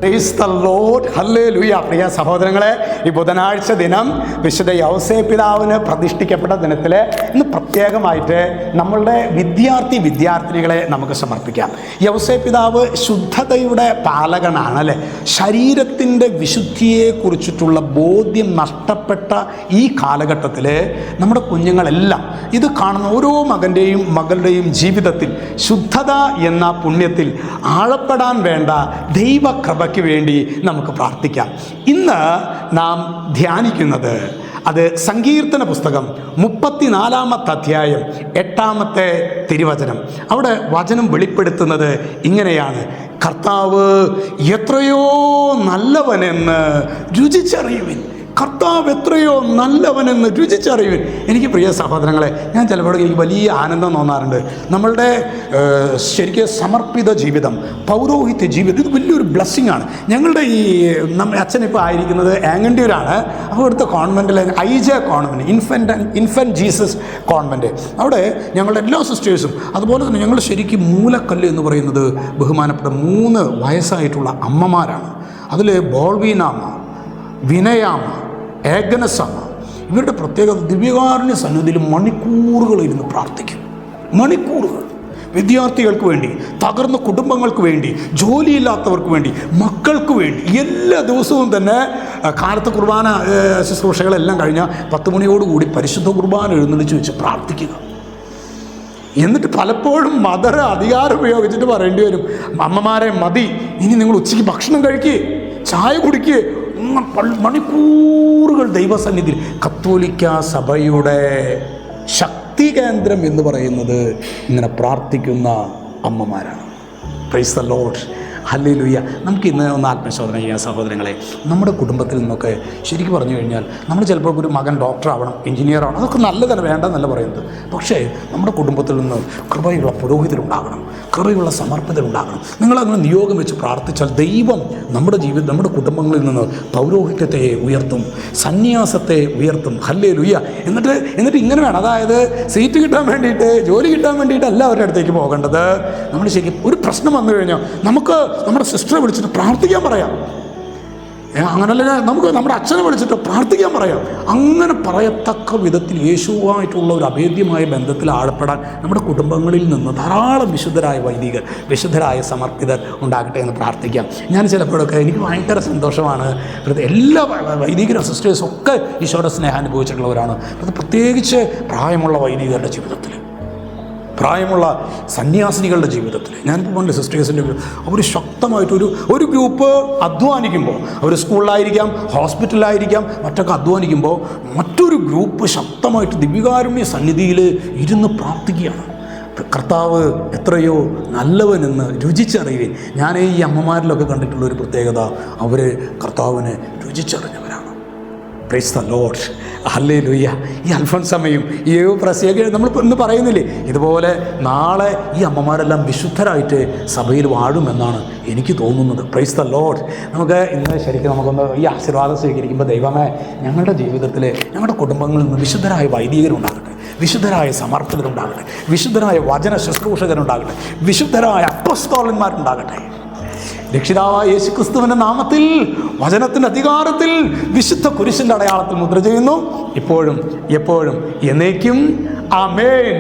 Price the Lord, hallelujah. പ്രിയ സഹോദരങ്ങളെ, ഈ ബുധനാഴ്ച ദിനം വിശുദ്ധ യൗസേപ്പ് പിതാവിന് പ്രതിഷ്ഠിക്കപ്പെട്ട ദിനത്തിൽ ഇന്ന് പ്രത്യേകമായിട്ട് നമ്മളുടെ വിദ്യാർത്ഥിനികളെ നമുക്ക് സമർപ്പിക്കാം. യൗസേപ്പ് പിതാവ് ശുദ്ധതയുടെ പാലകനാണ് അല്ലേ. ശരീരത്തിൻ്റെ വിശുദ്ധിയെക്കുറിച്ചിട്ടുള്ള ബോധ്യം നഷ്ടപ്പെട്ട ഈ കാലഘട്ടത്തിൽ നമ്മുടെ കുഞ്ഞുങ്ങളെല്ലാം ഇത് കാണുന്ന ഓരോ മകളുടെയും ജീവിതത്തിൽ ശുദ്ധത എന്ന പുണ്യത്തിൽ ആഴപ്പെടാൻ വേണ്ട ദൈവകൃപയ്ക്ക് വേണ്ടി നമുക്ക് പ്രാർത്ഥിക്കാം. ഇന്ന് നാം ധ്യാനിക്കുന്നത് അത് സങ്കീർത്തന പുസ്തകം 34-ാമത്തെ അധ്യായം 8-ാമത്തെ തിരുവചനം. അവിടെ വചനം വെളിപ്പെടുത്തുന്നത് ഇങ്ങനെയാണ്: കർത്താവ് എത്രയോ നല്ലവനെന്ന് രുചിച്ചറിയുവിൻ. കർത്താവ് എത്രയോ നല്ലവനെന്ന് രുചിച്ചറിയുവിൻ. എനിക്ക് പ്രിയ സഹോദരങ്ങളെ, ഞാൻ ചിലപ്പോൾ എനിക്ക് വലിയ ആനന്ദം തോന്നാറുണ്ട്. നമ്മളുടെ ശരിക്കും സമർപ്പിത ജീവിതം, പൗരോഹിത്യ ജീവിതം, ഇത് വലിയൊരു ബ്ലെസ്സിങ് ആണ്. ഞങ്ങളുടെ ഈ അച്ഛൻ ഇപ്പോൾ ആയിരിക്കുന്നത് ആങ്ങണ്ടിയൂരാണ്. അവിടുത്തെ കോൺവെൻറ്റിലെ IJ convent, infant Jesus convent, അവിടെ ഞങ്ങളുടെ എല്ലാ സിസ്റ്റേഴ്സും, അതുപോലെ തന്നെ ഞങ്ങൾ ശരിക്കും മൂലക്കല്ല് എന്ന് പറയുന്നത് ബഹുമാനപ്പെട്ട 3 വയസ്സായിട്ടുള്ള അമ്മമാരാണ്. അതിൽ ബോൾവീനാമ്മ, വിനയാമ്മ, ഏഗനസമ്മ. ഇവരുടെ പ്രത്യേകത ദിവ്യകാരുണ്യ സന്നിധിയിൽ മണിക്കൂറുകൾ ഇരുന്ന് പ്രാർത്ഥിക്കും. മണിക്കൂറുകൾ വിദ്യാർത്ഥികൾക്ക് വേണ്ടി, തകർന്ന കുടുംബങ്ങൾക്ക് വേണ്ടി, ജോലിയില്ലാത്തവർക്ക് വേണ്ടി, മക്കൾക്ക് വേണ്ടി. എല്ലാ ദിവസവും തന്നെ കാലത്ത് കുർബാന ശുശ്രൂഷകളെല്ലാം കഴിഞ്ഞാൽ 10 മണിയോടുകൂടി പരിശുദ്ധ കുർബാന എഴുന്നള്ളിച്ച് വെച്ച് പ്രാർത്ഥിക്കുക. എന്നിട്ട് പലപ്പോഴും മദർ അധികാരം ഉപയോഗിച്ചിട്ട് പറയേണ്ടി വരും: അമ്മമാരെ മതി, ഇനി നിങ്ങൾ ഉച്ചയ്ക്ക് ഭക്ഷണം കഴിക്കുക, ചായ കുടിക്കുക. മണിക്കൂറുകൾ ദൈവസന്നിധിയിൽ. കത്തോലിക്ക സഭയുടെ ശക്തി കേന്ദ്രം എന്ന് പറയുന്നത് ഇങ്ങനെ പ്രാർത്ഥിക്കുന്ന അമ്മമാരാണ്. Praise the Lord, hallelujah. നമുക്കിന്ന് ഒന്ന് ആത്മശോധന ചെയ്യാം സഹോദരങ്ങളെ. നമ്മുടെ കുടുംബത്തിൽ നിന്നൊക്കെ ശരിക്കും പറഞ്ഞു കഴിഞ്ഞാൽ നമ്മൾ ചിലപ്പോൾ ഒരു മകൻ ഡോക്ടറാവണം, എഞ്ചിനീയർ ആവണം, അതൊക്കെ നല്ലതാണ്, വേണ്ടെന്നല്ല പറയുന്നത്. പക്ഷേ നമ്മുടെ കുടുംബത്തിൽ നിന്ന് കൃപയുള്ള പുരോഹിതരുണ്ടാകണം, കൃപയുള്ള സമർപ്പിതരുണ്ടാകണം. നിങ്ങളങ്ങനെ നിയോഗം വെച്ച് പ്രാർത്ഥിച്ചാൽ ദൈവം നമ്മുടെ നമ്മുടെ കുടുംബങ്ങളിൽ നിന്ന് പൗരോഹിത്യത്തെ ഉയർത്തും, സന്യാസത്തെ ഉയർത്തും. ഹല്ലേലൂയ. എന്നിട്ട് ഇങ്ങനെ വേണം. അതായത് സീറ്റ് കിട്ടാൻ വേണ്ടിയിട്ട്, ജോലി കിട്ടാൻ വേണ്ടിയിട്ടല്ല അവരുടെ അടുത്തേക്ക് പോകേണ്ടത്. നമ്മൾ ശരിക്കും ഒരു പ്രശ്നം വന്നു കഴിഞ്ഞാൽ നമുക്ക് നമ്മുടെ സിസ്റ്ററെ വിളിച്ചിട്ട് പ്രാർത്ഥിക്കാൻ പറയാം. അങ്ങനല്ല, നമുക്ക് നമ്മുടെ അച്ഛനെ വിളിച്ചിട്ട് പ്രാർത്ഥിക്കാൻ പറയാം. അങ്ങനെ പറയത്തക്ക വിധത്തിൽ യേശുവുമായിട്ടുള്ള ഒരു അഭേദ്യമായ ബന്ധത്തിൽ ആഴപ്പെടാൻ നമ്മുടെ കുടുംബങ്ങളിൽ നിന്ന് ധാരാളം വിശുദ്ധരായ വൈദികർ, വിശുദ്ധരായ സമർപ്പിതർ ഉണ്ടാകട്ടെ എന്ന് പ്രാർത്ഥിക്കാം. ഞാൻ ചിലപ്പോഴൊക്കെ എനിക്ക് ഭയങ്കര സന്തോഷമാണ്. എല്ലാ വൈദികരും സിസ്റ്റേഴ്സും ഒക്കെ ഈശോയുടെ സ്നേഹം അനുഭവിച്ചിട്ടുള്ളവരാണ്. അത് പ്രത്യേകിച്ച് പ്രായമുള്ള വൈദികരുടെ ജീവിതത്തിൽ, പ്രായമുള്ള സന്യാസിനികളുടെ ജീവിതത്തിൽ. ഞാനിപ്പോൾ പണ്ട് സിസ്റ്റേഴ്സിൻ്റെ അവർ ശക്തമായിട്ടൊരു ഗ്രൂപ്പ് അധ്വാനിക്കുമ്പോൾ, അവർ സ്കൂളിലായിരിക്കാം, ഹോസ്പിറ്റലിലായിരിക്കാം, മറ്റൊക്കെ അധ്വാനിക്കുമ്പോൾ മറ്റൊരു ഗ്രൂപ്പ് ശക്തമായിട്ട് ദിവ്യകാരുണ്യ സന്നിധിയിൽ ഇരുന്ന് പ്രാർത്ഥിക്കുകയാണ്. കർത്താവ് എത്രയോ നല്ലവനെന്ന് രുചിച്ചറിയുകയും. ഞാൻ ഈ അമ്മമാരിലൊക്കെ കണ്ടിട്ടുള്ളൊരു പ്രത്യേകത, അവർ കർത്താവിനെ രുചിച്ചറിഞ്ഞവരാണ്. Praise the Lord, hallelujah. ഈ അൽഫോൻസാമ്മയും ഈ പ്രത്യേക നമ്മളിപ്പോൾ ഇന്ന് പറയുന്നില്ലേ, ഇതുപോലെ നാളെ ഈ അമ്മമാരെല്ലാം വിശുദ്ധരായിട്ട് സഭയിൽ വാഴുമെന്നാണ് എനിക്ക് തോന്നുന്നത്. Price the Lord. നമുക്ക് ഇന്ന് ശരിക്കും നമുക്കൊന്ന് ഈ ആശീർവാദം സ്വീകരിക്കുമ്പോൾ, ദൈവമേ, ഞങ്ങളുടെ ജീവിതത്തിൽ ഞങ്ങളുടെ കുടുംബങ്ങളിൽ നിന്ന് വിശുദ്ധരായ വൈദികരുണ്ടാകട്ടെ, വിശുദ്ധരായ സമർപ്പിതരുണ്ടാകട്ടെ, വിശുദ്ധരായ വചന ശുശ്രൂഷകരുണ്ടാകട്ടെ, വിശുദ്ധരായ അപ്പോസ്തലന്മാരുണ്ടാകട്ടെ. രക്ഷിതാവായ യേശുക്രിസ്തുവിൻ്റെ നാമത്തിൽ, വചനത്തിൻ്റെ അധികാരത്തിൽ, വിശുദ്ധ കുരിശിൻ്റെ അടയാളത്തിൽ മുദ്ര ചെയ്യുന്നു, ഇപ്പോഴും എപ്പോഴും എന്നേക്കും. ആമേൻ.